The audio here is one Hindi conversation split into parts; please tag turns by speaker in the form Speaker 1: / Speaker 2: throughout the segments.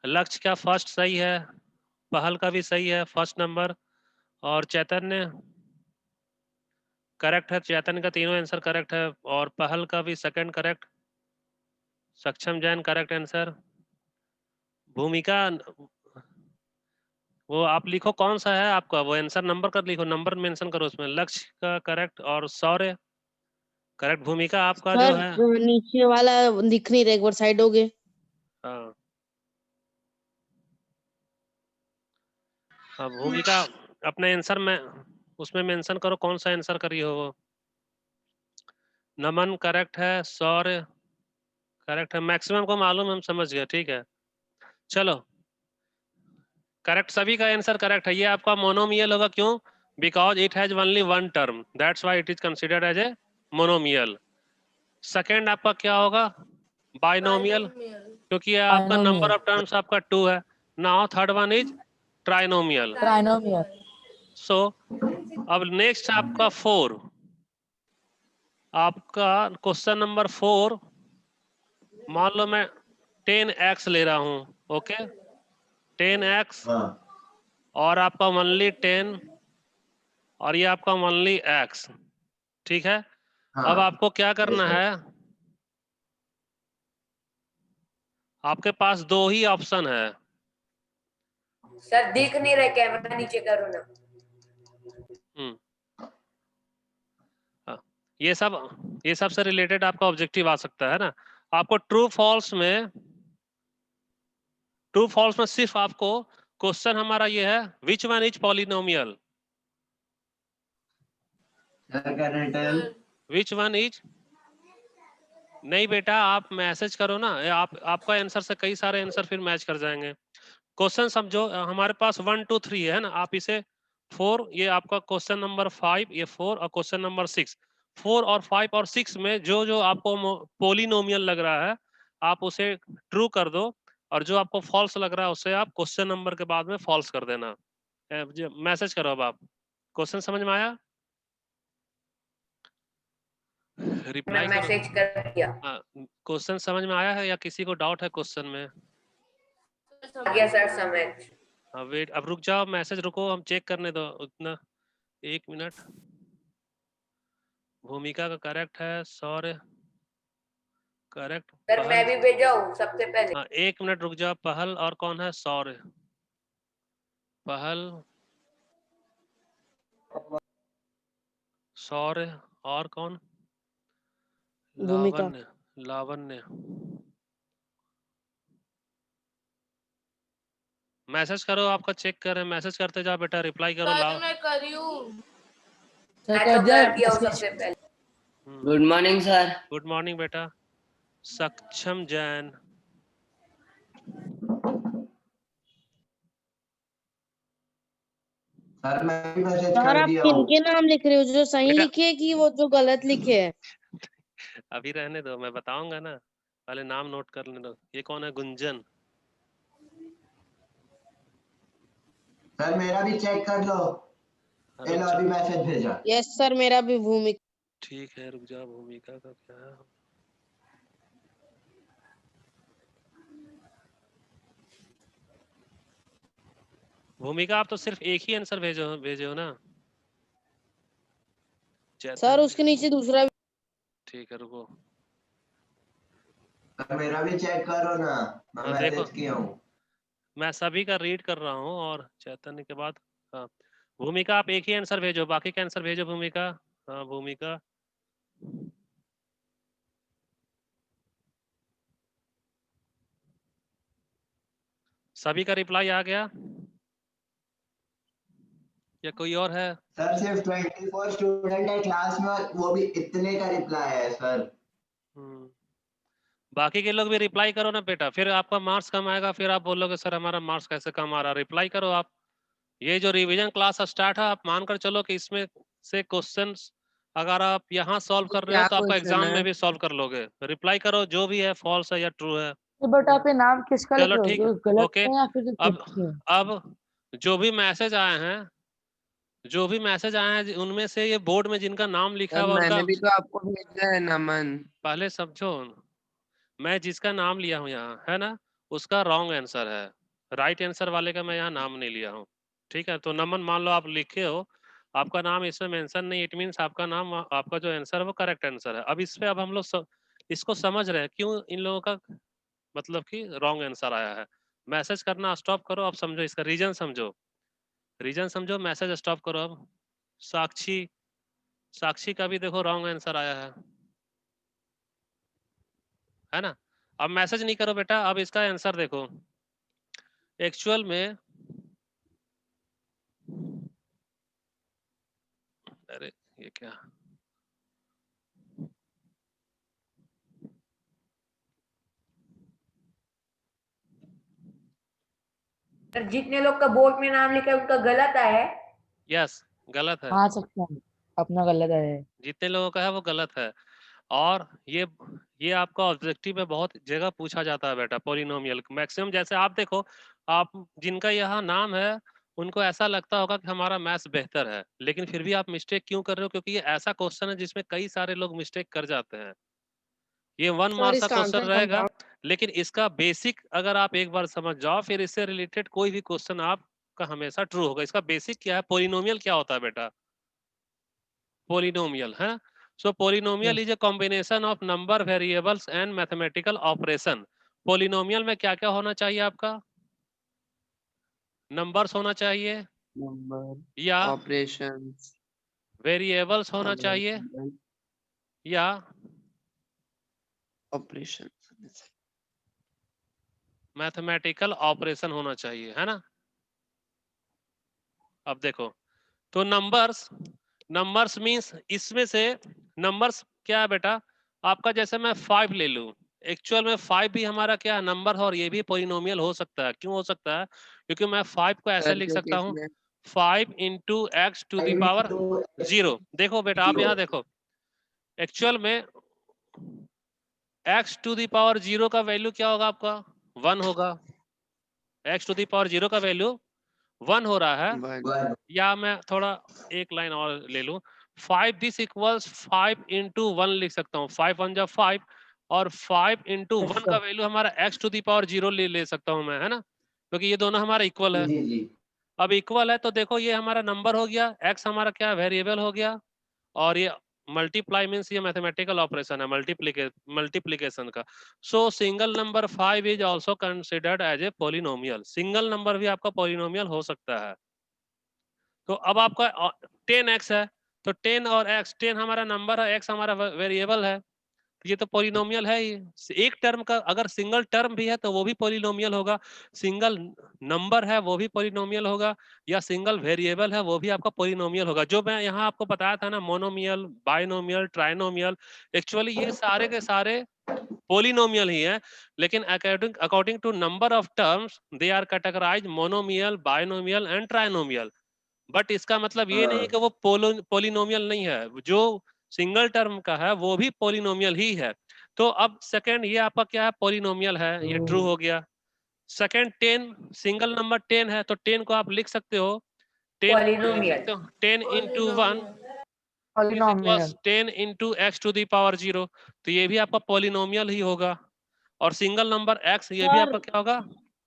Speaker 1: लक्ष्य का फर्स्ट सही है, पहल का भी सही है फर्स्ट नंबर, और चैतन्य करेक्ट है, चैतन्य का तीनों आंसर करेक्ट है, और पहल का भी सेकंड करेक्ट, सक्षम जैन करेक्ट आंसर। भूमिका वो आप लिखो कौन सा है आपका, वो आंसर नंबर का लिखो, नंबर मेंशन करो उसमें। लक्ष्य का करेक्ट और शौर्य करेक्ट। भूमिका आपका जो
Speaker 2: सर
Speaker 1: है
Speaker 2: नीचे वाला दिख नहीं रहा, एक बार साइड हो गए।
Speaker 1: हाँ हाँ, भूमिका अपने आंसर में उसमें मेंशन करो कौन सा आंसर करी हो वो। नमन करेक्ट है, शौर्य करेक्ट है, मैक्सिमम को मालूम है, हम समझ गए, ठीक है। चलो करेक्ट, सभी का आंसर करेक्ट है। ये आपका मोनोमियल होगा, क्यों? Because it has only one term, that's why it is considered as a monomial. Second आपका क्या होगा? बाइनोमियल, क्योंकि आपका नंबर
Speaker 3: बाइनोमियल।
Speaker 1: ऑफ टर्म्स आपका 2 है। Now third one is trinomial.
Speaker 3: Trinomial.
Speaker 1: So अब नेक्स्ट आपका 4, आपका क्वेश्चन नंबर 4, मान लो मैं 10x ले रहा हूं, ओके 10x,
Speaker 4: हाँ
Speaker 1: और आपका ओनली 10, और ये आपका ओनली x, ठीक है। अब
Speaker 4: हाँ
Speaker 1: आपको क्या करना
Speaker 4: yes,
Speaker 1: है, आपके पास दो ही ऑप्शन है।
Speaker 5: सर दिख नहीं रहे, कैमरा नीचे करो ना।
Speaker 1: हम्म हाँ, ये सब से रिलेटेड आपका ऑब्जेक्टिव आ सकता है ना। आपको ट्रू फॉल्स में सिर्फ आपको क्वेश्चन हमारा ये है, which one is polynomial,
Speaker 4: sir क्या रिटर्न
Speaker 1: विच वन इज। नहीं बेटा, आप मैसेज करो ना, आपका आंसर से कई सारे आंसर फिर मैच कर जाएंगे। क्वेश्चन समझो, हमारे पास 1 2 3 है ना, आप इसे 4, ये आपका क्वेश्चन नंबर 5, ये 4, और क्वेश्चन नंबर 6, 4 और 5 और 6 में जो जो आपको पोलिनोमियल लग रहा है आप उसे ट्रू कर दो, और जो आपको फॉल्स लग रहा है उसे आप क्वेश्चन नंबर के बाद में फॉल्स कर देना। मैसेज करो अब आप। क्वेश्चन समझ में आया?
Speaker 5: मैं
Speaker 1: रिप्लाई करो।
Speaker 5: मैसेज कर दिया।
Speaker 1: हाँ, क्वेश्चन समझ में आया है या किसी को डाउट है क्वेश्चन में?
Speaker 5: आ गया सर समझ।
Speaker 1: हाँ वेट, अब रुक जाओ, मैसेज रुको, हम चेक करने दो उतना, 1 मिनट। भूमिका का करेक्ट है, सौर्य करेक्ट,
Speaker 5: सर मैं
Speaker 1: पहल।
Speaker 5: भी भेजा हूँ सबसे पहले।
Speaker 1: हाँ 1 मिनट रुक जाओ, पहल और कौन है? सौर्य, पहल, सौर्य, और कौन?
Speaker 2: भूमिका।
Speaker 1: लावण्य, लावण्य। मैसेज करो, आपका चेक करें, मैसेज करते जाओ बेटा, रिप्लाई करो।
Speaker 5: सर मैं कर रही हूँ।
Speaker 3: सर
Speaker 5: मैं
Speaker 3: कर
Speaker 5: तो
Speaker 3: दिया
Speaker 5: कर दिया हूँ सबसे पहले।
Speaker 4: Good morning sir.
Speaker 1: Good morning बेटा। सक्षम जैन,
Speaker 4: सर मैं भी मैसेज
Speaker 2: सर
Speaker 4: कर
Speaker 2: आप
Speaker 4: दिया हूँ।
Speaker 2: किनके नाम लिख रहे हो, जो सही
Speaker 1: बेटा
Speaker 2: लिखे कि वो जो गलत लिखे है?
Speaker 1: अभी रहने दो, मैं बताऊंगा ना, पहले नाम नोट कर लेने दो। ये कौन है? गुंजन।
Speaker 4: सर मेरा भी चेक कर लो। ये लो अभी मैसेज भेजा।
Speaker 2: यस सर, मेरा भी भूमिका।
Speaker 1: ठीक है रुक जाओ, भूमिका का क्या है? भूमिका आप तो सिर्फ एक ही आंसर भेजे हो ना?
Speaker 2: सर
Speaker 1: चैतन्य,
Speaker 2: उसके नीचे दूसरा।
Speaker 1: ठीक है रुको।
Speaker 4: सर मेरा भी चेक करो ना, मैं
Speaker 1: हाँ देखो,
Speaker 4: मैसेज किया हूँ।
Speaker 1: मैं सभी का रीड कर रहा हूँ, और चैतन्य के बाद हाँ। भूमिका आप एक ही आंसर भेजो, बाकी का आंसर भेजो भूमिका। हाँ भूमिका, सभी का रिप्लाई आ गया या कोई और है?
Speaker 4: सर सिर्फ 24 स्टूडेंट है क्लास में, वो भी इतने का रिप्लाई है सर।
Speaker 1: बाकी के लोग भी रिप्लाई करो ना बेटा, फिर आपका मार्क्स कम आएगा, फिर आप बोलोगे सर हमारा मार्क्स कैसे कम आ रहा। रिप्लाई करो आप। ये जो रिवीजन क्लास स्टार्ट है, आप मानकर चलो कि इसमें से क्वेश्चंस अगर आप यहाँ सॉल्व कर रहे हो
Speaker 3: क्या
Speaker 1: तो आपका
Speaker 3: क्वेश्चन
Speaker 1: एग्जाम
Speaker 3: है?
Speaker 1: में भी सॉल्व कर लोगे। रिप्लाई करो, जो भी है फॉल्स है या ट्रू है।
Speaker 3: तो बेटा पे नाम किसका लिख
Speaker 1: चलो
Speaker 3: रहे हो,
Speaker 1: ठीक,
Speaker 3: जो गलत
Speaker 1: ओके।
Speaker 3: है या फिर जो
Speaker 1: अब
Speaker 3: ठीक है?
Speaker 1: अब जो भी मैसेज आए हैं, उनमें से ये बोर्ड में जिनका नाम लिखा
Speaker 3: सर
Speaker 1: हुआ
Speaker 3: मैंने
Speaker 1: उनका
Speaker 3: भी तो आपको भेजा है नमन।
Speaker 1: पहले समझो। मैं जिसका नाम लिया हूँ यहाँ है ना, उसका रॉन्ग आंसर है। राइट आंसर वाले का मैं यहाँ नाम नहीं लिया हूँ। ठीक है, तो नमन मान लो आप लिखे हो, आपका नाम इसमें मेंशन नहीं, इट मीन्स आपका नाम, आपका जो आंसर है वो करेक्ट आंसर है। अब इस पे अब हम लोग इसको समझ रहे हैं क्यों इन लोगों का मतलब कि रॉन्ग आंसर आया है। मैसेज करना स्टॉप करो, अब समझो इसका रीजन समझो, रीजन समझो, मैसेज स्टॉप करो। अब साक्षी, साक्षी का भी देखो रॉन्ग आंसर आया है ना। अब मैसेज नहीं करो बेटा, अब इसका आंसर देखो। एक्चुअल में, अरे ये क्या,
Speaker 5: सर जितने लोग का बोर्ड में नाम लिखा है उनका गलत आया है।
Speaker 1: यस गलत है,
Speaker 3: हाँ सकता है, अपना गलत है।
Speaker 1: जितने लोगों का है वो गलत है। और ये आपका ऑब्जेक्टिव में बहुत जगह पूछा जाता है बेटा, पॉलिनोमियल मैक्सिमम। जैसे आप देखो, आप जिनका यहाँ नाम है उनको ऐसा लगता होगा कि हमारा मैथ्स बेहतर है, लेकिन फिर भी आप मिस्टेक क्यों कर रहे हो? क्योंकि ये ऐसा क्वेश्चन है जिसमें कई सारे लोग मिस्टेक कर जाते हैं। ये 1
Speaker 2: सर
Speaker 1: मार्क्स का
Speaker 2: इसका
Speaker 1: क्वेश्चन
Speaker 2: आंसर
Speaker 1: रहेगा,
Speaker 2: कंपाउंड।
Speaker 1: लेकिन इसका बेसिक अगर आप एक बार समझ जाओ, फिर इससे रिलेटेड कोई भी क्वेश्चन आपका हमेशा ट्रू होगा। इसका बेसिक क्या है, पॉलिनोमियल क्या होता है बेटा? पॉलिनोमियल है। So polynomial is a combination of number variables and mathematical operation. Polynomial में क्या क्या होना चाहिए आपका? नंबर्स होना चाहिए,
Speaker 6: नंबर,
Speaker 1: या
Speaker 6: ऑपरेशंस,
Speaker 1: वेरिएबल्स होना चाहिए, या
Speaker 6: ऑपरेशंस।
Speaker 1: मैथमेटिकल ऑपरेशन होना चाहिए, है ना। अब देखो, तो नंबर्स, नंबर्स मींस इसमें से नंबर्स क्या है बेटा आपका? जैसे मैं 5 ले लूं, एक्चुअल में 5 भी हमारा क्या है, नंबर है, और ये भी पॉलिनोमियल हो सकता है। क्यों हो सकता है? क्योंकि मैं 5 को ऐसे
Speaker 6: सर
Speaker 1: लिख
Speaker 6: क्योंकि
Speaker 1: सकता हूँ,
Speaker 6: इसमें
Speaker 1: 5 into x to the power 0। देखो बेटा आप यहाँ देखो, एक्चुअल में एक्स टू द पावर 0 का वैल्यू क्या होगा आपका? 1 होगा। एक्स टू द पावर 0 का वैल्यू 1 हो रहा है।
Speaker 6: वन,
Speaker 1: या मैं थोड़ा एक लाइन और ले लूं, 5 दिस इक्वल्स 5 इंटू 1 लिख सकता हूँ, 5 1 जा 5, और 5 इंटू 1 का वैल्यू हमारा x टू दी पावर 0 ले सकता हूँ मैं, है ना, क्योंकि ये दोनों हमारा इक्वल है।
Speaker 4: जी जी।
Speaker 1: अब इक्वल है तो देखो ये हमारा नंबर हो गया, x हमारा क्या वेरिएबल हो गया, और ये मल्टीप्लाई मीन्स ये मैथमेटिकल ऑपरेशन है, मल्टीप्लीकेशन का। So single number 5 is also considered as a polynomial. Single number भी आपका पॉलिनोमियल हो सकता है। तो अब आपका 10x है, तो 10 और x, 10 हमारा नंबर है, x हमारा वेरिएबल है, तो ये तो पॉलिनोमियल है ही। एक टर्म का अगर सिंगल टर्म भी है तो वो भी पॉलिनोमियल होगा, सिंगल नंबर है वो भी पॉलिनोमियल होगा, या सिंगल वेरिएबल है वो भी आपका पॉलिनोमियल होगा। जो मैं यहाँ आपको बताया था ना, मोनोमियल, बाइनोमियल, ट्राइनोमियल, एक्चुअली ये सारे के सारे पॉलिनोमियल ही है, लेकिन according according to number of terms they are categorized monomial, binomial and trinomial. But इसका मतलब ये नहीं है कि वो पॉलिनोमियल नहीं है, जो सिंगल टर्म का है वो भी पॉलिनोमियल ही है। तो अब सेकंड ये आपका क्या है, पॉलिनोमियल है, ये ट्रू हो गया। सेकंड 10, सिंगल नंबर 10 है, तो 10 को आप लिख सकते हो, 10 को लिख
Speaker 5: पॉलिनोमियल।
Speaker 1: सकते हो 10 into 1 is
Speaker 3: polynomial.
Speaker 1: Equals 10 into x to the power 0, तो ये भी आपका पॉलिनोमियल ही होगा। और सिंगल नंबर x ये भी
Speaker 2: सर
Speaker 1: आपका क्या होगा,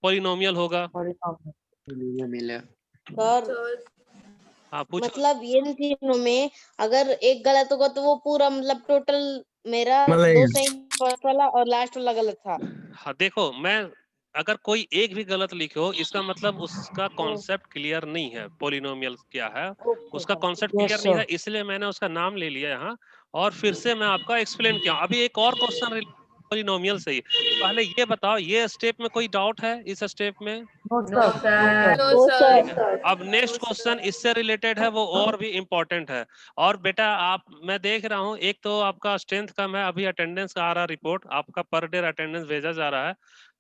Speaker 1: पॉलिनोमियल होगा।
Speaker 3: पॉलिनोमियल।
Speaker 6: मिला।
Speaker 2: सर
Speaker 1: हाँ पूछो।
Speaker 2: मतलब ये तीनों में अगर एक गलत होगा तो वो पूरा मतलब टोटल मेरा दो सही, फर्स्ट वाला और लास्ट वाला गलत था।
Speaker 1: हाँ देखो, मैं अगर कोई एक भी गलत लिखे हो, इसका मतलब उसका कॉन्सेप्ट क्लियर नहीं है, पॉलिनोमियल क्या है
Speaker 2: ओके
Speaker 1: उसका
Speaker 2: सर।
Speaker 1: कॉन्सेप्ट
Speaker 3: यस
Speaker 1: क्लियर नहीं
Speaker 3: सर।
Speaker 1: था, इसलिए मैंने उसका नाम ले लिया यहाँ, और फिर से मैं आपका एक्सप्लेन किया। अभी एक और क्वेश्चन पॉलिनोमियल से ही, पहले ये बताओ, ये स्टेप में कोई डाउट है? इस स्टेप में
Speaker 3: नो
Speaker 5: नो
Speaker 3: सर।
Speaker 5: सर।
Speaker 2: तो
Speaker 1: ठीक
Speaker 2: सर
Speaker 1: है। अब नेक्स्ट क्वेश्चन इससे रिलेटेड है, वो और भी इम्पोर्टेंट है। और बेटा आप, मैं देख रहा हूँ एक तो आपका स्ट्रेंथ कम है, अभी अटेंडेंस का आ रहा रिपोर्ट, आपका पर डे अटेंडेंस भेजा जा रहा है,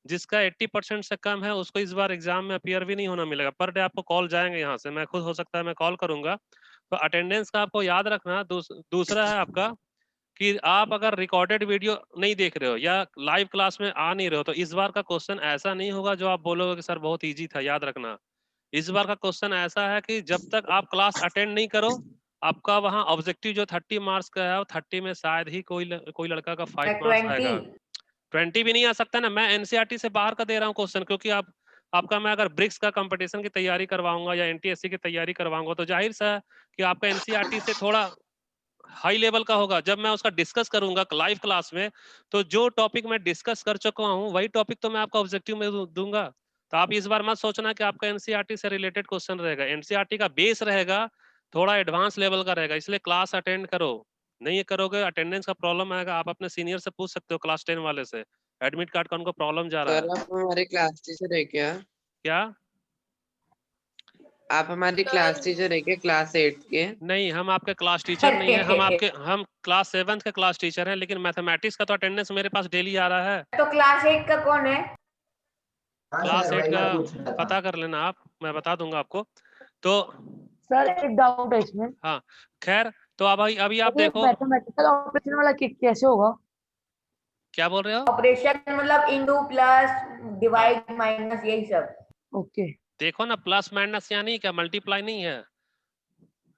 Speaker 1: जिसका 80% से कम है उसको इस बार एग्जाम में अपीयर भी नहीं होना मिलेगा। पर डे आपको कॉल जाएंगे यहाँ से, मैं खुद हो सकता है मैं कॉल करूंगा। तो अटेंडेंस का आपको याद रखना। दूसरा है आपका कि आप अगर रिकॉर्डेड वीडियो नहीं देख रहे हो या लाइव क्लास में आ नहीं रहे हो, तो इस बार का क्वेश्चन ऐसा नहीं होगा जो आप बोलोगे कि सर बहुत इजी था, याद रखना। इस बार का क्वेश्चन ऐसा है कि जब तक आप क्लास अटेंड नहीं करो, आपका वहां ऑब्जेक्टिव जो 30 मार्क्स का है, 30 में शायद ही कोई लड़का का 5 मार्क्स
Speaker 5: 20।
Speaker 1: आएगा, 20 भी नहीं आ सकता ना, मैं एनसीईआरटी से बाहर का दे रहा हूँ क्वेश्चन, क्योंकि आपका मैं अगर ब्रिक्स का कंपटीशन की तैयारी करवाऊंगा या एनटीएससी की तैयारी करवाऊंगा तो जाहिर सा है कि आपका एनसीईआरटी से थोड़ा हाई लेवल का होगा। जब मैं उसका डिस्कस करूंगा लाइव क्लास में, तो जो टॉपिक मैं डिस्कस कर चुका हूँ वही टॉपिक तो मैं आपको ऑब्जेक्टिव में दूंगा। तो आप इस बार मत सोचना कि आपका एनसीईआरटी से रिलेटेड क्वेश्चन रहेगा, एनसीईआरटी का बेस रहेगा, थोड़ा एडवांस लेवल का रहेगा, इसलिए क्लास अटेंड करो। नहीं करोगे अटेंडेंस का प्रॉब्लम आएगा, आप अपने सीनियर से पूछ सकते हो, क्लास 10 वाले से, एडमिट कार्ड का उनको प्रॉब्लम जा रहा
Speaker 6: सर
Speaker 1: है।
Speaker 6: आप हमारे क्लास टीचर है क्या?
Speaker 1: क्या?
Speaker 6: आप हमारी क्लास टीचर है क्या, क्लास 8 के?
Speaker 1: नहीं, हम आपके क्लास टीचर नहीं है, हम क्लास 7 के क्लास टीचर हैं, लेकिन मैथमेटिक्स का तो अटेंडेंस मेरे पास डेली आ रहा है।
Speaker 5: तो क्लास 8 का कौन है?
Speaker 4: हाँ
Speaker 1: क्लास
Speaker 4: सर
Speaker 1: 8
Speaker 4: वही
Speaker 1: का
Speaker 4: मैं पूछ रहा था।
Speaker 1: पता कर लेना आप, मैं बता दूंगा आपको। तो
Speaker 3: सर एक डाउट है इसमें,
Speaker 1: हाँ खैर, तो अभी आप
Speaker 3: ये
Speaker 1: देखो।
Speaker 3: मैथमेटिकल ऑपरेशन वाला कैसे होगा?
Speaker 1: क्या बोल रहे हो?
Speaker 5: ऑपरेशन मतलब इंटू प्लस डिवाइड माइनस यही सब।
Speaker 3: ओके,
Speaker 1: देखो ना, प्लस माइनस यहाँ नहीं, क्या मल्टीप्लाई नहीं है।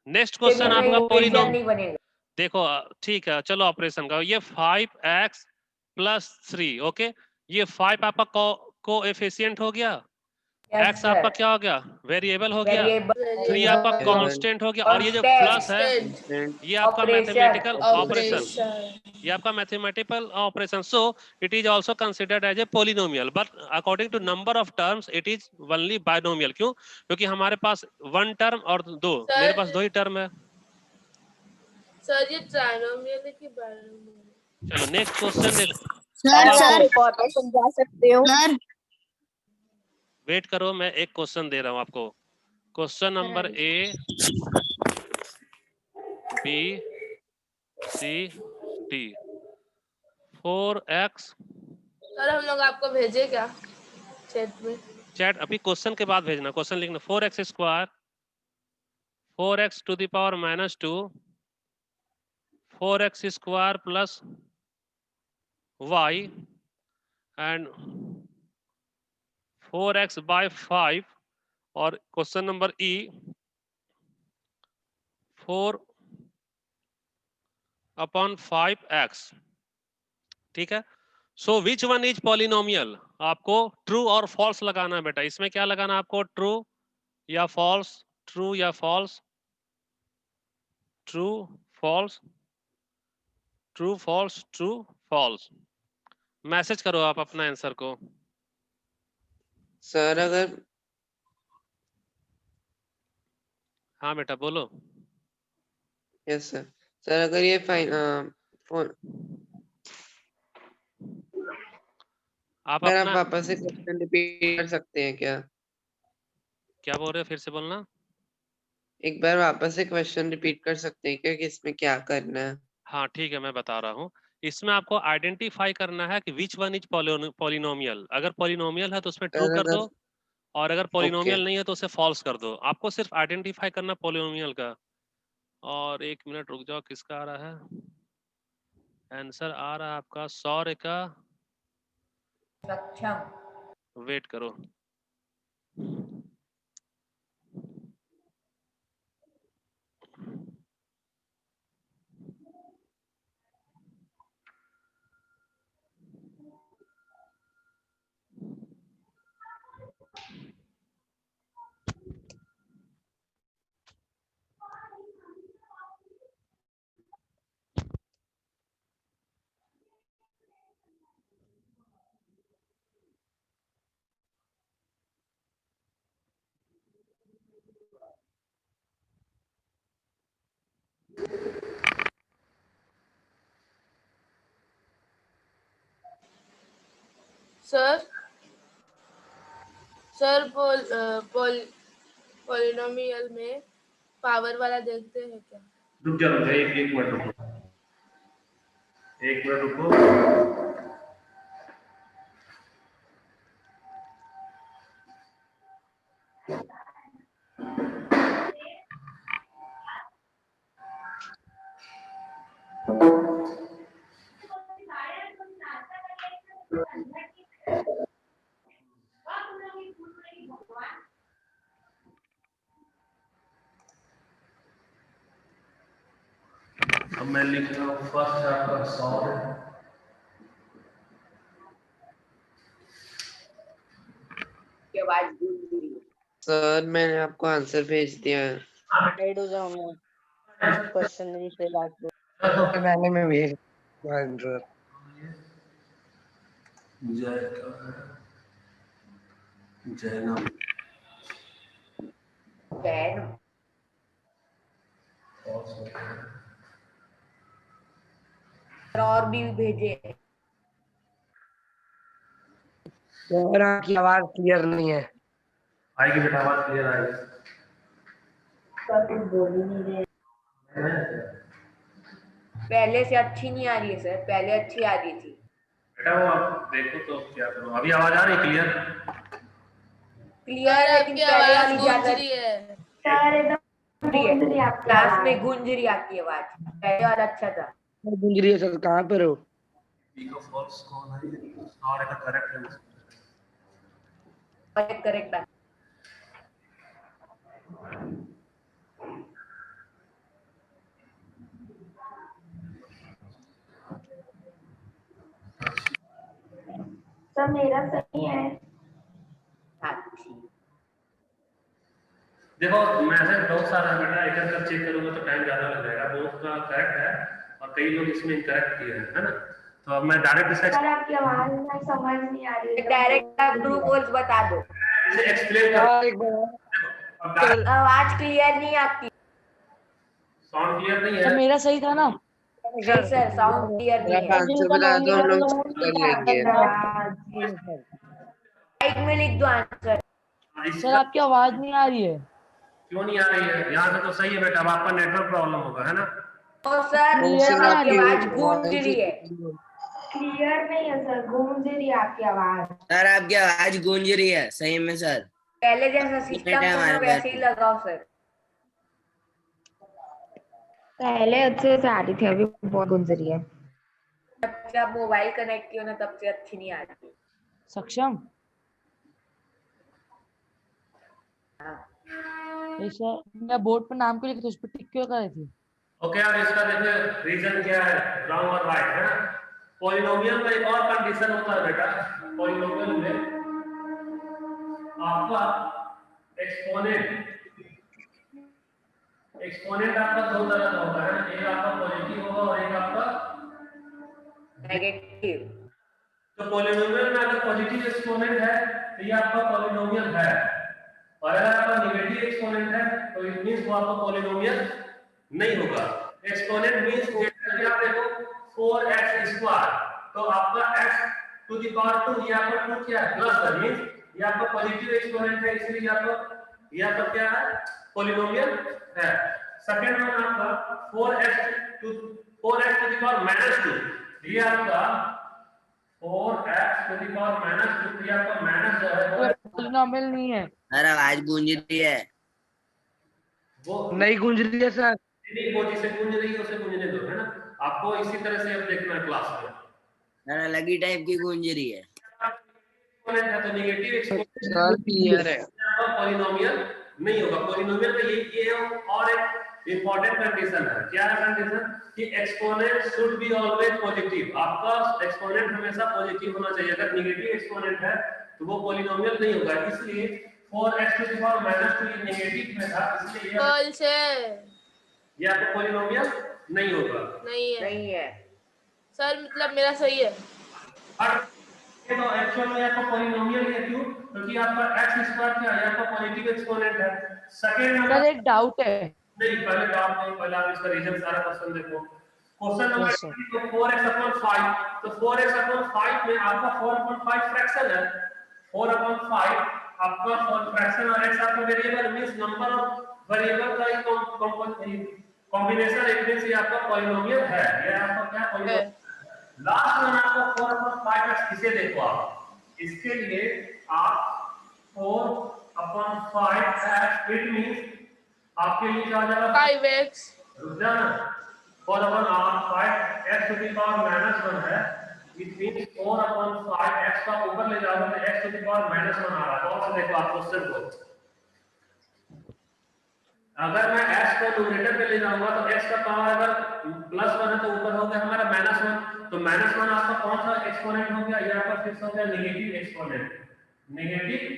Speaker 1: नेक्स्ट
Speaker 5: इससे भी
Speaker 1: क्वेश्चन
Speaker 5: हमें
Speaker 1: आपका
Speaker 5: इक्वेशन नहीं बनेगा।
Speaker 1: देखो ठीक है, चलो ऑपरेशन का, ये 5x + 3, ओके, ये 5 आपका कोएफिशिएंट हो गया,
Speaker 5: यस
Speaker 1: x आपका
Speaker 5: सर,
Speaker 1: क्या हो गया, वेरिएबल हो गया, 3
Speaker 5: वेरिएबल
Speaker 1: आपका
Speaker 6: वेरिएबल
Speaker 1: कांस्टेंट हो गया, और ये जो प्लस है ये आपका
Speaker 5: ऑपरेशन
Speaker 1: मैथमेटिकल ऑपरेशन, ये आपका mathematical operation. So it is also considered as a polynomial, but according to number of terms it is only binomial. क्यों? क्योंकि हमारे पास 1 टर्म और 2, मेरे पास 2 ही टर्म है।
Speaker 7: सर ये ट्राइनोमियल है कि बायनोमियल?
Speaker 1: चलो नेक्स्ट क्वेश्चन देख।
Speaker 2: सर सर
Speaker 5: एक और मैं समझा सकते हो।
Speaker 2: सर
Speaker 1: वेट करो, मैं एक क्वेश्चन दे रहा हूं आपको। Question number A B C D. 4x,
Speaker 7: sir हम लोग आपको भेजे क्या चैट में?
Speaker 1: चैट अभी क्वेश्चन के बाद भेजना, क्वेश्चन लिखना। 4x², 4x⁻², 4x² + y and 4x/5, और क्वेश्चन नंबर ई 4/5x। ठीक है, सो विच वन इज पॉलिनोमियल? आपको ट्रू और फॉल्स लगाना है बेटा। इसमें क्या लगाना है आपको, ट्रू या फॉल्स, ट्रू या false, true false, true false, true false. Message करो आप अपना आंसर को।
Speaker 6: सर अगर
Speaker 1: हाँ बेटा बोलो।
Speaker 6: यस सर, सर अगर ये फोन
Speaker 1: आप
Speaker 6: सर आप
Speaker 1: अपना
Speaker 6: वापस से क्वेश्चन रिपीट कर सकते हैं क्या?
Speaker 1: क्या बोल रहे हो, फिर से बोलना।
Speaker 6: एक बार वापस से क्वेश्चन रिपीट कर सकते हैं क्या कि इसमें क्या करना है?
Speaker 1: हाँ ठीक है, मैं बता रहा हूँ। इसमें आपको आइडेंटिफाई करना है कि विच वन इज पॉलिनोमियल। अगर पॉलिनोमियल है तो उसमें ट्रू
Speaker 6: सर
Speaker 1: कर
Speaker 6: अगर
Speaker 1: दो, और अगर
Speaker 6: ओके
Speaker 1: पॉलिनोमियल नहीं है तो उसे फॉल्स कर दो। आपको सिर्फ आइडेंटिफाई करना पॉलिनोमियल का। और 1 मिनट रुक जाओ, किसका आ रहा है आंसर? आ रहा है आपका सौर्य का।
Speaker 5: सक्षम।
Speaker 1: वेट करो।
Speaker 7: सर सर पॉलिनोमियल में पावर वाला देखते हैं क्या?
Speaker 8: रुक जा एक मिनट रुको, एक मिनट रुको। अब मैं लिख रहा हूँ फर्स्ट चैप्टर सॉल्व।
Speaker 5: आवाज गूंज रही है।
Speaker 6: सर मैंने आपको आंसर भेज दिया है।
Speaker 2: साइड हो जाओ मैं क्वेश्चन नहीं से लास्ट दो
Speaker 3: मैंने में भेज आंसर।
Speaker 8: जय
Speaker 5: बैन और भी भेजे।
Speaker 3: सर आपकी आवाज क्लियर नहीं है।
Speaker 8: आएगी बेटा, आवाज क्लियर आएगी।
Speaker 5: बोल ही नहीं रहे। पहले से अच्छी नहीं आ रही है सर, पहले अच्छी आ रही थी।
Speaker 8: बेटा वो आप देखो तो क्या करो। अभी आवाज आ रही है क्लियर?
Speaker 5: क्लियर
Speaker 7: सर
Speaker 5: है, लेकिन
Speaker 7: आपकी
Speaker 5: पहले
Speaker 7: आवाज
Speaker 5: वाली
Speaker 7: गूंज
Speaker 5: ज्यादा
Speaker 7: रही है।
Speaker 5: क्लास में गूंज रही आती है आवाज, पहले वाला अच्छा था।
Speaker 3: गूंज रही है सर, कहाँ पर हो?
Speaker 8: True false कौन है? और एक करेक्ट है।
Speaker 5: करेक्ट है।
Speaker 9: सर मेरा सही है।
Speaker 8: देखो मैसेज बहुत सारा है बेटा, एक एक चेक करूंगा तो टाइम ज्यादा लग जाएगा। बहुत का करेक्ट है और कई लोग इसमें इनकरेक्ट किए हैं, है ना? तो अब मैं डायरेक्ट इसे
Speaker 9: सर आपकी आवाज में समझ नहीं आ रही है।
Speaker 5: डायरेक्ट आप ट्रू फॉल्स बता दो।
Speaker 8: एक्सप्लेन कर।
Speaker 3: एक बार
Speaker 8: अब
Speaker 5: आवाज क्लियर नहीं आती।
Speaker 8: साउंड क्लियर नहीं
Speaker 3: सर
Speaker 8: है।
Speaker 3: मेरा सही था ना?
Speaker 5: नहीं सर, साउंड क्लियर नहीं
Speaker 6: आप
Speaker 5: है।
Speaker 6: आंसर बता दो, हम लोग कर लेंगे।
Speaker 5: राइट में लिख दो आंसर।
Speaker 3: सर आपकी आवाज नहीं आ रही है।
Speaker 8: क्यों नहीं आ रही है? यहाँ से तो सही है बेटा, अब आपका नेटवर्क प्रॉब्लम होगा, है ना?
Speaker 5: और सर
Speaker 3: क्लियर नहीं आ
Speaker 5: आपकी
Speaker 3: रही है।
Speaker 5: आवाज गूंज रही है।
Speaker 9: क्लियर नहीं है सर, गूंज रही है आपकी आवाज।
Speaker 10: सर आपकी आवाज गूंज रही है सही में सर।
Speaker 5: पहले जैसा सिस्टम
Speaker 10: है
Speaker 5: था
Speaker 10: हमारे
Speaker 5: ना वैसे ही लगाओ सर।
Speaker 9: पहले अच्छे से आ रही थी, अभी बहुत गूंज रही है।
Speaker 5: जब से आप मोबाइल कनेक्ट किया ना तब से अच्छी नहीं आ रही।
Speaker 3: सक्षम
Speaker 5: हाँ।
Speaker 3: सर मैं बोर्ड पर नाम को लिखे तो उस पर टिक क्यों कर रही थी?
Speaker 8: ओके, अब इसका देखिए रीजन क्या है, रॉन्ग और राइट, है ना? पॉलिनोमियल में एक और कंडीशन होता है बेटा। पॉलिनोमियल में आपका एक्सपोनेंट आपका दो तरह का होता है ना, एक आपका पॉजिटिव होगा और एक आपका
Speaker 5: नेगेटिव।
Speaker 8: तो पॉलिनोमियल में अगर पॉजिटिव एक्सपोनेंट है तो ये आपका पॉलिनोमियल है, और अगर आपका नेगेटिव एक्सपोनेंट है तो इट मींस वो आपका पॉलिनोमियल नहीं होगा। एक्सपोनेंट मींस जैसे आप देखो 4x², तो आपका x टू द पावर 2 ये आपका 2 क्या है? प्लस है, मींस ये आपका पॉजिटिव एक्सपोनेंट है, इसलिए ये आपका क्या है? पॉलिनोमियल है। सेकंड वन आपका 4x टू द पावर -2, ये आपका 4x टू द पावर -2, ये आपका माइनस जो है
Speaker 3: पॉलिनोमियल नहीं है।
Speaker 10: सर आवाज गूंज रही है।
Speaker 8: वो
Speaker 3: नहीं गूंज रही है सर।
Speaker 8: नहीं, वो जिसे गूंज रही है उसे गूंजने दो, है ना? आपको इसी तरह से अब देखना है क्लास में।
Speaker 10: सर अलग ही टाइप की गूंज रही है।
Speaker 8: एक्सपोनेंट है तो नेगेटिव एक्सपोनेंट
Speaker 6: सर क्लियर है।
Speaker 8: पॉलिनोमियल नहीं होगा। पॉलिनोमियल में ये और एक इंपॉर्टेंट कंडीशन है। क्या है कंडीशन? कि exponent should be always positive. आपका एक्सपोनेंट हमेशा पॉजिटिव होना चाहिए। अगर नेगेटिव एक्सपोनेंट है तो वो पॉलिनोमियल नहीं होगा। इसलिए 4x टू द पावर -2 ये नेगेटिव में था, इसलिए
Speaker 7: फॉल्स है।
Speaker 8: ये आपका पॉलिनोमियल नहीं होगा।
Speaker 5: नहीं है
Speaker 7: सर मतलब मेरा सही है।
Speaker 8: और तो एक्चुअल में आपका पॉलिनोमियल है, क्यों? क्योंकि आपका x² क्या है? आपका पॉजिटिव एक्सपोनेंट है। सेकंड नंबर
Speaker 3: सर एक डाउट है।
Speaker 8: नहीं, पहले डाउट नहीं, पहले आप इसका रीजन सारा क्वेश्चन देखो। Question number
Speaker 3: Yes, sir.
Speaker 8: 3 तो 4x/5, तो 4x/5 में आपका 4/5 फ्रैक्शन है। 4/5 आपका फ्रैक्शन और x आपका variable, means number of variable का एक कॉम्बिनेशन, एक मींस ये आपका पॉलिनोमियल है। ये आपका क्या पॉलिनोमियल? लास्ट में आपको 4/5 इसे देखो आप, इसके लिए आप 4/5 इट मींस आपके लिए क्या आ जाएगा?
Speaker 7: 5x।
Speaker 8: रुक जाना, 4/5 x टू द पावर -1 है, इट मींस 4/5 x का ऊपर ले जाओगे तो x टू द पावर -1 आ रहा है। और देखो आप क्वेश्चन को, अगर मैं x को न्यूमरेटर पे ले जाऊंगा तो x का पावर अगर +1 है तो ऊपर हो गया हमारा -1, तो -1 आपका कौन सा एक्सपोनेंट हो गया? ये आपका फिक्स हो गया नेगेटिव एक्सपोनेंट। Negative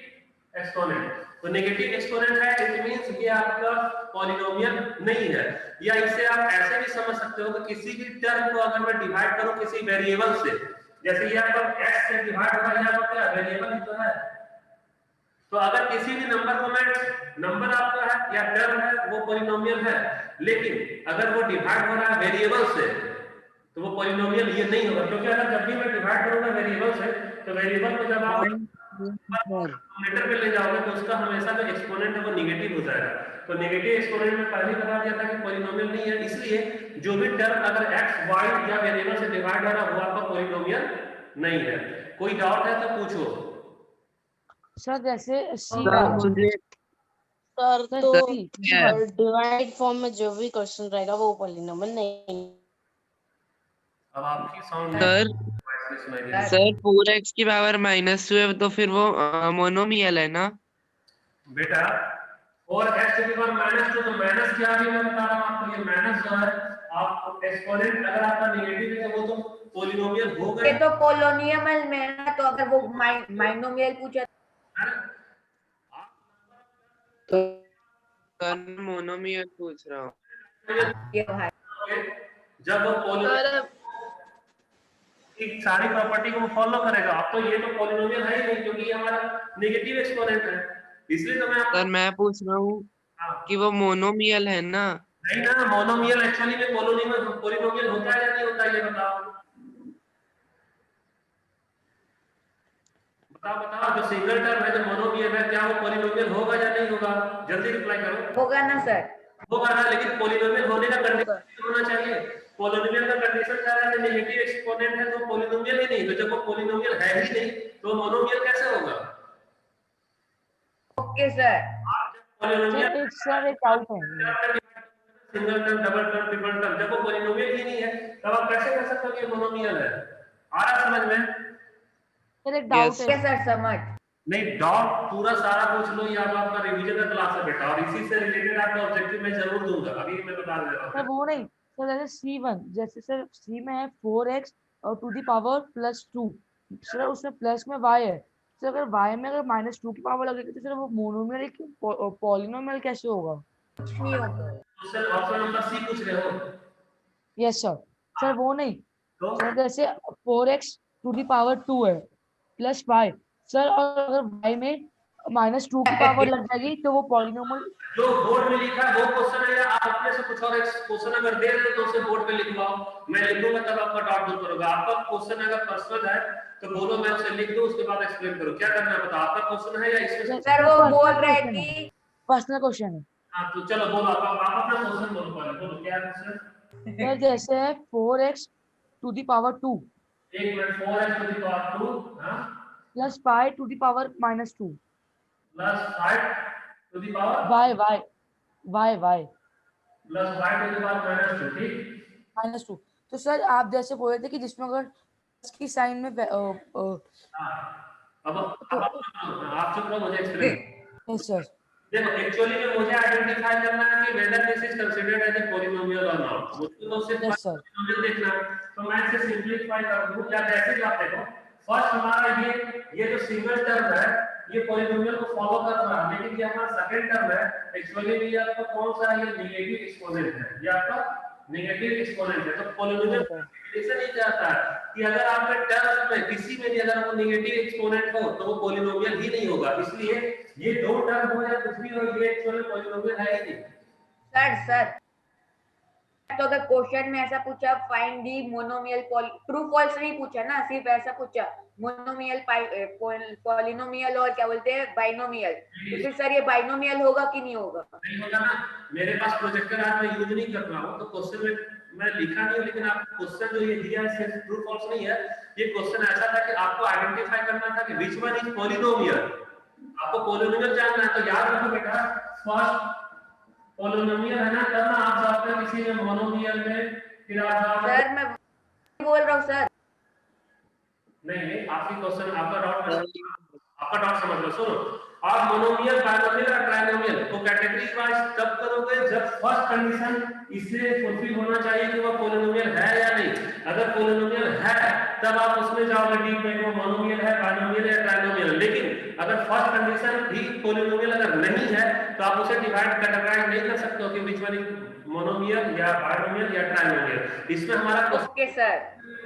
Speaker 8: exponent. तो नेगेटिव एक्सपोनेंट है, इट मींस ये आपका पॉलिनोमियल नहीं है। या इसे आप ऐसे भी समझ सकते हो कि किसी भी टर्म को अगर मैं डिवाइड करूं किसी वेरिएबल से, जैसे ये आपका x से डिवाइड हो रहा है, आपका क्या वेरिएबल ही तो है। तो अगर किसी भी नंबर को मैं, नंबर आपका है या टर्म है वो पॉलिनोमियल है, लेकिन अगर वो डिवाइड हो रहा है वेरिएबल से तो वो पॉलिनोमियल ये नहीं होगा, क्योंकि अगर जब भी मैं डिवाइड करूंगा वेरिएबल से तो वेरिएबल को जब आप न्यूमरेटर में ले जाओगे तो उसका हमेशा जो एक्सपोनेंट है वो नेगेटिव हो जाएगा। तो नेगेटिव एक्सपोनेंट में पहले बता दिया था कि पॉलिनोमियल नहीं है, इसलिए जो भी टर्म अगर x y या वेरिएबल से डिवाइड हो रहा है वो आपका पॉलिनोमियल नहीं है। कोई डाउट है तो पूछो।
Speaker 3: सर जैसे सी
Speaker 2: सर
Speaker 3: सर,
Speaker 2: तो
Speaker 3: सर,
Speaker 2: डिवाइड फॉर्म में जो भी क्वेश्चन रहेगा वो पॉलिनोमियल नहीं।
Speaker 8: अब आपकी साउंड
Speaker 6: सर 4x की पावर -2 है तो फिर वो मोनोमियल है ना
Speaker 8: बेटा। और x की पावर -2 तो माइनस क्या भी मैं बता रहा हूं आपको, ये माइनस जो है आप एक्सपोनेंट अगर आपका नेगेटिव है तो वो तो पॉलिनोमियल होगा
Speaker 5: ये तो पॉलिनोमियल में है ना, तो अगर वो बाइनोमियल पूछा
Speaker 6: तो मोनोमियल पूछ रहा हूँ।
Speaker 5: ये भाई,
Speaker 8: जब वो पॉलिनोमियल
Speaker 7: सर
Speaker 8: की सारी प्रॉपर्टी को फॉलो करेगा। अब तो ये तो पॉलिनोमियल है ही नहीं क्योंकि ये हमारा नेगेटिव एक्सपोनेंट है, इसलिए तो मैं
Speaker 6: सर मैं पूछ रहा हूँ कि वो मोनोमियल है ना।
Speaker 8: नहीं ना, मोनोमियल एक्चुअली में पॉलिनोमियल होता है या नहीं होता ये बताओ। बताओ जो सिंगल टर्म है जो मोनोमियल है क्या वो पॉलिनोमियल होगा या नहीं होगा, जल्दी रिप्लाई करो।
Speaker 5: होगा ना सर,
Speaker 8: होगा ना, लेकिन पॉलिनोमियल होने का कंडीशन होना चाहिए। पॉलिनोमियल का कंडीशन क्या है, नेगेटिव एक्सपोनेंट है तो पॉलिनोमियल ही नहीं, तो जब वो पॉलिनोमियल है ही नहीं तो मोनोमियल कैसे होगा।
Speaker 5: Okay sir.
Speaker 3: सर एक डाउट है,
Speaker 8: single term, double term, triple term, जब वो पॉलिनोमियल ही नहीं है तब आप कैसे कह सकते हो कि मोनोमियल है। आ रहा समझ में?
Speaker 3: सर एक डाउट है।
Speaker 5: सर समझ
Speaker 8: नहीं, डॉट पूरा सारा पूछ लो, या तो आपका रिवीजन का क्लास है बेटा, और इसी से रिलेटेड आपका ऑब्जेक्टिव मैं जरूर दूंगा, अभी मैं बता दे रहा हूं।
Speaker 3: सर वो नहीं सर, जैसे C1 जैसे सर C में है 4x और टू दी पावर +2, सर उसमें प्लस में y है। सर अगर y में अगर -2 की पावर लगेगी तो सर वो मोनोमियल की पॉलिनोमियल कैसे होगा।
Speaker 5: कुछ नहीं होगा।
Speaker 8: तो सर ऑप्शन नंबर सी पूछ रहे हो।
Speaker 3: Yes sir. सर वो नहीं
Speaker 8: तो
Speaker 3: सर, जैसे 4x टू दी पावर 2 है प्लस y, सर और अगर y में -2 की पावर लग जाएगी तो वो पॉलिनोमियल।
Speaker 8: जो बोर्ड में लिखा है वो क्वेश्चन है, या आप अपने से कुछ और क्वेश्चन अगर दे रहे हो तो उसे बोर्ड पे लिखवाओ, मैं लिखूंगा तब आपका डाउट दूर करूंगा। आपका क्वेश्चन अगर पर्सनल है तो बोलो, मैं उसे लिख दूं, उसके बाद एक्सप्लेन करो क्या करना है बताओ। आपका क्वेश्चन है या इसमें
Speaker 5: सर वो बोल रहे हैं कि
Speaker 3: पर्सनल क्वेश्चन है।
Speaker 8: हाँ तो चलो बोलो, आप अपना क्वेश्चन बोलो, पहले बोलो क्या क्वेश्चन।
Speaker 3: सर जैसे है 4x टू दी पावर 2
Speaker 8: एक minute, 4x to the power 2 हां
Speaker 3: plus y to the power -2
Speaker 8: plus 5 to the power
Speaker 3: y
Speaker 8: plus y to the power -2, ठीक
Speaker 3: -2। तो सर आप जैसे बोल रहे थे कि जिसमें अगर प्लस की साइन में
Speaker 8: हां। अब आप चुप रहो, मुझे एक्सप्लेन।
Speaker 3: Yes sir.
Speaker 8: देखो एक्चुअली में मुझे आइडेंटिफाई करना है कि whether this is considered as a polynomial और नॉट। मुझे तो सिर्फ
Speaker 3: यस सर।
Speaker 8: पॉलिनोमियल देखना है, तो मैं इसे सिंपलीफाई कर दूं। या जैसे कि आप देखो फर्स्ट हमारा ये जो सिंगल टर्म है ये पॉलिनोमियल को फॉलो कर रहा है, लेकिन ये हमारा सेकंड टर्म है एक्चुअली में ये आपका कौन सा है, ये नेगेटिव एक्सपोनेंट है, ये आपका नेगेटिव एक्सपोनेंट है। तो पॉलिनोमियल डेफिनेशन ही चाहता है कि अगर आपके टर्म में किसी में भी अगर वो नेगेटिव एक्सपोनेंट हो तो वो पॉलिनोमियल ही नहीं होगा। इसलिए ये दो टर्म हो या कुछ भी हो, ये एक्चुअली पॉलिनोमियल है ही नहीं।
Speaker 5: सर तो अगर क्वेश्चन में ऐसा पूछा find the monomial true false नहीं पूछा ना, सिर्फ ऐसा पूछा मोनोमियल पॉलिनोमियल और क्या बोलते हैं बाइनोमियल, तो फिर सर ये बाइनोमियल होगा कि नहीं होगा।
Speaker 8: नहीं होगा ना, मेरे पास प्रोजेक्टर आज मैं यूज नहीं कर रहा हूं तो क्वेश्चन में मैं लिखा नहीं हूं, लेकिन आप क्वेश्चन जो ये दिया है सिर्फ ट्रू फॉल्स नहीं है। ये क्वेश्चन ऐसा था कि आपको आइडेंटिफाई करना था कि व्हिच वन इज पॉलिनोमियल। आपको पॉलिनोमियल जानना है तो याद रखो बेटा, फर्स्ट पॉलिनोमियल है ना, तब ना आप जाते हैं किसी में मोनोमियल में, फिर आप जाते हैं।
Speaker 5: सर मैं बोल रहा हूँ सर।
Speaker 8: नहीं आपकी क्वेश्चन आपका डाउट समझ लो। सुनो, आप मोनोमियल, बाइनोमियल और ट्राइनोमियल को कैटेगरी वाइज तब करोगे जब फर्स्ट कंडीशन इससे फुलफिल होना चाहिए कि वो पॉलिनोमियल है या नहीं। अगर पॉलिनोमियल है तब आप उसमें जाओगे डीप में वो मोनोमियल है, बाइनोमियल है, ट्राइनोमियल। लेकिन अगर फर्स्ट कंडीशन भी पॉलिनोमियल अगर नहीं है तो आप उसे डिवाइड कैटेगराइज नहीं कर सकते हो कि विच वन इज मोनोमियल या बाइनोमियल या ट्राइनोमियल। इसमें हमारा
Speaker 5: ओके सर,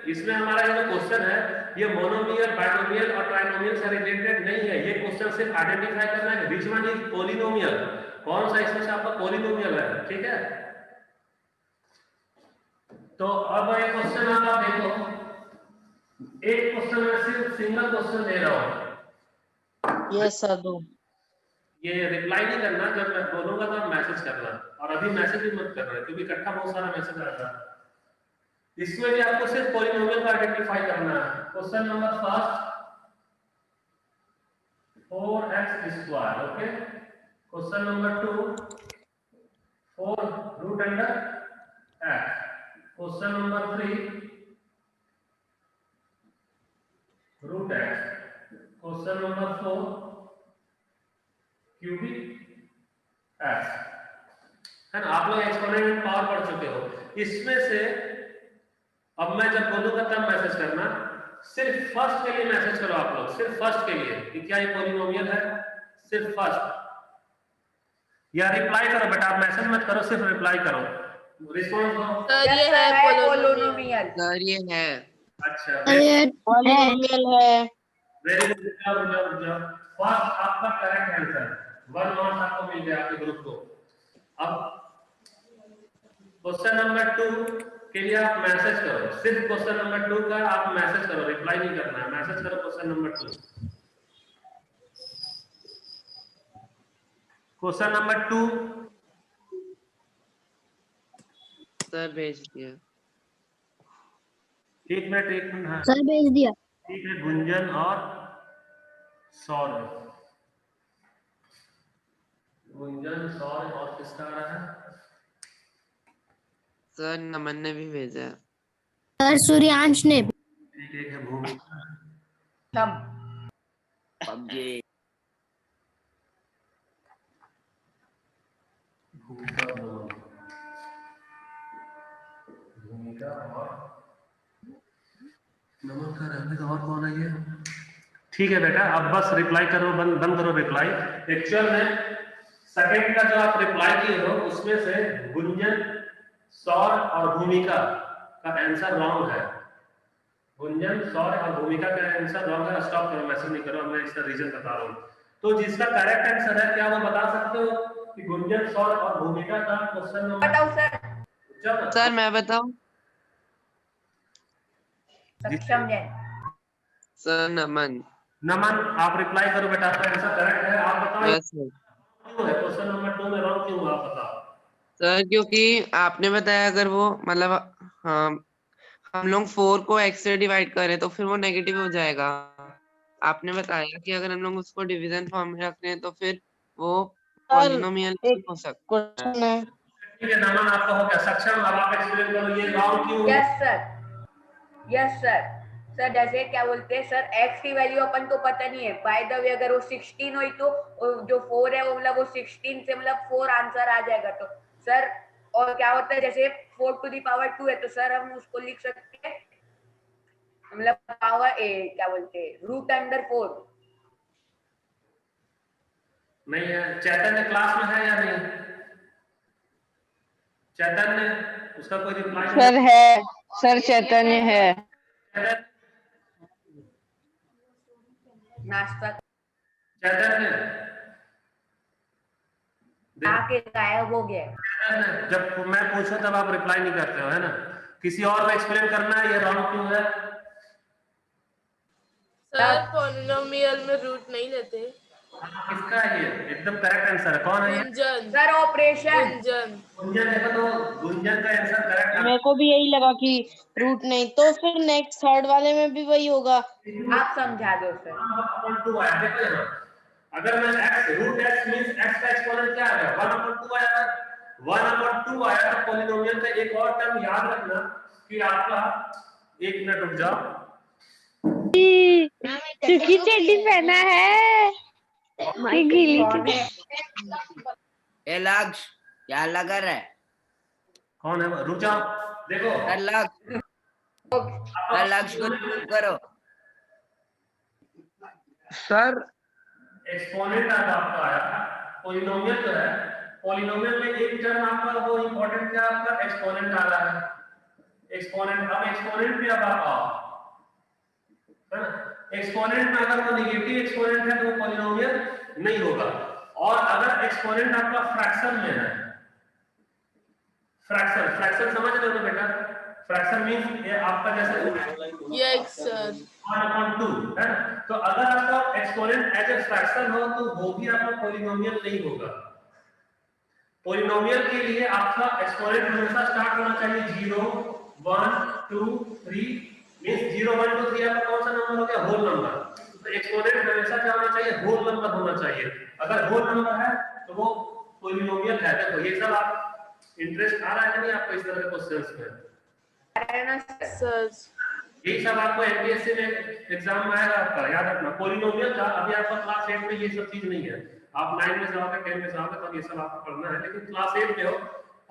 Speaker 8: इसमें हमारा जो क्वेश्चन है ये मोनोमियल, बाइनोमियल और ट्राइनोमियल से रिलेटेड नहीं है। ये क्वेश्चन सिर्फ आइडेंटिफाई करना है विच वन इज पॉलिनोमियल, कौन सा इसमें से आपका पॉलिनोमियल है, ठीक है। तो अब एक क्वेश्चन आप देखो, एक क्वेश्चन में सिर्फ सिंगल क्वेश्चन दे रहा हूं।
Speaker 2: यस सर दो।
Speaker 8: ये रिप्लाई नहीं करना, जब मैं बोलूंगा तो आप मैसेज करना, और अभी मैसेज भी मत करना क्योंकि इकट्ठा बहुत सारा मैसेज आता है। इसमें भी आपको सिर्फ पॉलिनोमियल को आइडेंटिफाई करना है। Question number first 4x², okay. Question number 2 4 root under x। Question number 3 root x। Question number 4 cubic x, है ना। आप लोग एक्सपोनेंट पावर पढ़ चुके हो। इसमें से अब मैं जब बोलूंगा तब मैसेज करना, सिर्फ फर्स्ट के लिए मैसेज करो आप लोग, सिर्फ फर्स्ट के लिए कि क्या ये पॉलिनोमियल है, सिर्फ फर्स्ट। या रिप्लाई करो बेटा, आप मैसेज मत करो, सिर्फ रिप्लाई करो, रिस्पॉन्स दो।
Speaker 7: सर ये है
Speaker 5: पॉलिनोमियल।
Speaker 6: सर ये है।
Speaker 8: अच्छा
Speaker 2: पॉलिनोमियल है।
Speaker 8: वेरी गुड, रुक जाओ। फर्स्ट आपका करेक्ट आंसर, 1 मार्क्स आपको मिल गया आपके ग्रुप को। अब क्वेश्चन नंबर 2 के लिए आप मैसेज करो, सिर्फ क्वेश्चन नंबर 2 का आप मैसेज करो, रिप्लाई नहीं करना है, मैसेज करो question number 2। Question number 2
Speaker 6: sir भेज दिया।
Speaker 8: एक मिनट हाँ।
Speaker 2: सर भेज दिया।
Speaker 8: ठीक है, गुंजन और सौरभ, गुंजन सौरभ और किसका आ रहा है?
Speaker 6: सर नमन ने भी भेजा।
Speaker 2: सर सूर्यांश ने।
Speaker 8: ठीक है, भूमि
Speaker 10: पबजी
Speaker 8: भूमिका और नमन का रहने का और कौन है ये? ठीक है बेटा, अब बस रिप्लाई करो, बंद करो रिप्लाई। एक्चुअल में सेकंड का जो आप रिप्लाई किए हो उसमें से गुंजन, सौर और भूमिका का आंसर रॉन्ग है। गुंजन, सौर और भूमिका का आंसर रॉन्ग है। स्टॉप करो, मैसेज नहीं करो, मैं इसका रीजन बता रहा हूँ। तो जिसका करेक्ट आंसर है, क्या वो बता सकते हो कि गुंजन, सौर और भूमिका का क्वेश्चन नंबर?
Speaker 5: बताओ सर।
Speaker 6: सर मैं बताऊं?
Speaker 5: सक्षम जैन।
Speaker 6: सर नमन।
Speaker 8: नमन, आप रिप्लाई करो बेटा, आपका आंसर करेक्ट है। आप बताओ
Speaker 6: यस सर।
Speaker 8: क्यों है क्वेश्चन नंबर 2 में रॉन्ग क्यों हुआ, आप बताओ।
Speaker 6: सर क्योंकि आपने बताया अगर वो मतलब हाँ हम लोग 4 को x से डिवाइड करें तो फिर वो नेगेटिव हो जाएगा। आपने बताया कि अगर हम लोग उसको डिवीजन फॉर्म में रख रहे हैं तो फिर वो पॉलिनोमियल
Speaker 2: एक
Speaker 6: हो सकता
Speaker 2: क्वेश्चन है।
Speaker 8: ठीक है नमन, आपका हो गया सक्षम। अब आप एक्सप्लेन करो ये रॉन्ग क्यों हुआ।
Speaker 5: Yes sir, yes sir. Sir जैसे क्या बोलते हैं सर, x की वैल्यू अपन को पता नहीं है। बाय द वे अगर वो 16 हुई तो जो 4 है वो मतलब वो 16 से मतलब 4 आंसर आ जाएगा। तो सर और क्या होता है, जैसे 4 टू द पावर 2 है तो सर हम उसको लिख सकते हैं मतलब पावर क्या बोलते हैं रूट अंडर 4।
Speaker 8: नहीं है, चैतन्य क्लास में है या नहीं? चैतन्य, उसका कोई रिप्लाई नहीं?
Speaker 11: सर है, सर चैतन्य है।
Speaker 5: नाश्ता
Speaker 8: चैतन्य
Speaker 5: आके गायब हो गया।
Speaker 8: जब मैं पूछूं तब आप रिप्लाई नहीं करते हो, है ना। किसी और को एक्सप्लेन करना है ये रॉन्ग क्यों है।
Speaker 7: सर पॉलिनोमियल में रूट नहीं लेते।
Speaker 8: किसका है ये? एकदम करेक्ट आंसर है। कौन है ये?
Speaker 7: गुंजन।
Speaker 5: Sir operation
Speaker 7: Gunjan.
Speaker 8: गुंजन, देखो तो गुंजन का आंसर करेक्ट है।
Speaker 2: मेरे को भी यही लगा कि रूट नहीं, तो फिर नेक्स्ट थर्ड वाले में भी वही होगा।
Speaker 5: आप समझा दो सर।
Speaker 8: 1/2 आया, देखो यहाँ अगर मैं x root x means x का एक्सपोनेंट क्या आएगा, 1/2 आया। 1/2 आया तो पॉलिनोमियल का एक और टर्म याद रखना कि आपका, एक मिनट रुक जाओ,
Speaker 11: सूखी चड्डी पहना है कि गीली चड्डी?
Speaker 10: ए लक्ष्य क्या लगा रहा है?
Speaker 8: कौन है? रुक जाओ, देखो
Speaker 10: लक्ष्य को remove करो।
Speaker 6: सर
Speaker 8: एक्सपोनेंट अब आपका आया, पॉलिनोमियल जो है, पॉलिनोमियल में एक टर्म आपका वो इंपॉर्टेंट क्या आपका एक्सपोनेंट आ रहा है, एक्सपोनेंट। अब एक्सपोनेंट पे अब आप आओ, है ना। एक्सपोनेंट में अगर वो नेगेटिव एक्सपोनेंट है तो वो पॉलिनोमियल नहीं होगा। और अगर एक्सपोनेंट आपका फ्रैक्शन में है, फ्रैक्शन, फ्रैक्शन समझ रहे हो ना बेटा, फ्रैक्शन मींस ये आपका जैसे
Speaker 7: यस सर
Speaker 8: 1/2 है ना। तो अगर आपका एक्सपोनेंट एज ए फ्रैक्शन हो तो वो भी आपका पॉलिनोमियल नहीं होगा। पॉलिनोमियल के लिए आपका एक्सपोनेंट हमेशा स्टार्ट होना चाहिए 0 1 2 3 मींस 0 1 2 3 आपका कौन सा नंबर हो गया, होल नंबर। तो एक्सपोनेंट हमेशा क्या होना चाहिए, होल नंबर होना चाहिए। अगर होल नंबर है तो वो पॉलिनोमियल है। देखो ये सब आप इंटरेस्ट आ रहा है नहीं आपको इस तरह के क्वेश्चंस में?
Speaker 7: सर
Speaker 8: यही सब आपको एमपीएससी में एग्जाम में आएगा आपका, याद रखना। पॉलिनोमियल का अभी आपका क्लास 8 में ये सब चीज नहीं है, आप 9 में जाओगे 10 में जाओगे तब ये सब आपको पढ़ना है। लेकिन क्लास 8 में हो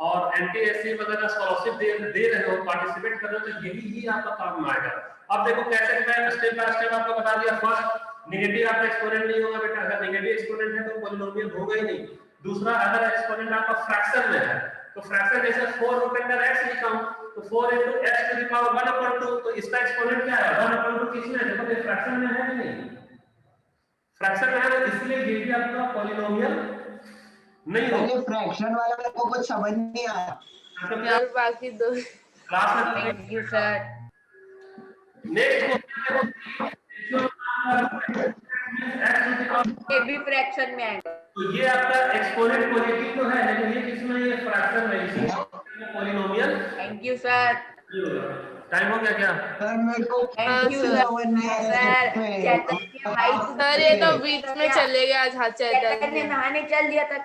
Speaker 8: और एमपीएससी वगैरह स्कॉलरशिप दे रहे हो, पार्टिसिपेट कर रहे हो, तो यही ही आपका काम में आएगा। अब देखो कैसे मैं स्टेप बाय स्टेप आपको बता दिया। फर्स्ट नेगेटिव आपका एक्सपोनेंट नहीं होगा बेटा, अगर नेगेटिव एक्सपोनेंट है तो पॉलिनोमियल होगा ही नहीं। दूसरा अगर एक्सपोनेंट आपका फ्रैक्शन में है तो फ्रैक्शन जैसे 4√x लिखा हूं तो 4 × x to the power 1/2, तो इसका एक्सपोनेंट क्या है 1/2 किसमें है, देखो ये फ्रैक्शन में है कि नहीं, फ्रैक्शन में है, तो इसलिए ये भी आपका पॉलिनोमियल नहीं होगा।
Speaker 4: फ्रैक्शन वाला मेरे को कुछ समझ नहीं आया।
Speaker 7: यार बाकी दो
Speaker 8: क्लास में
Speaker 5: थैंक यू सर।
Speaker 8: नेक्स्ट
Speaker 5: ये भी फ्रैक्शन में आएगा।
Speaker 8: तो ये आपका एक्सपोनेंट पॉजिटिव तो है लेकिन ये किसमें, ये फ्रैक्शन में, इसी polynomial.
Speaker 5: Thank you sir.
Speaker 8: Time हो गया क्या?
Speaker 4: सर मेरे को
Speaker 5: थैंक यू सर। चैतन्य भाई
Speaker 7: सर ये तो बीच में चले गए आज। हाँ
Speaker 5: चैतन्य
Speaker 7: चैतन्य
Speaker 5: नहाने चल दिया था क्या?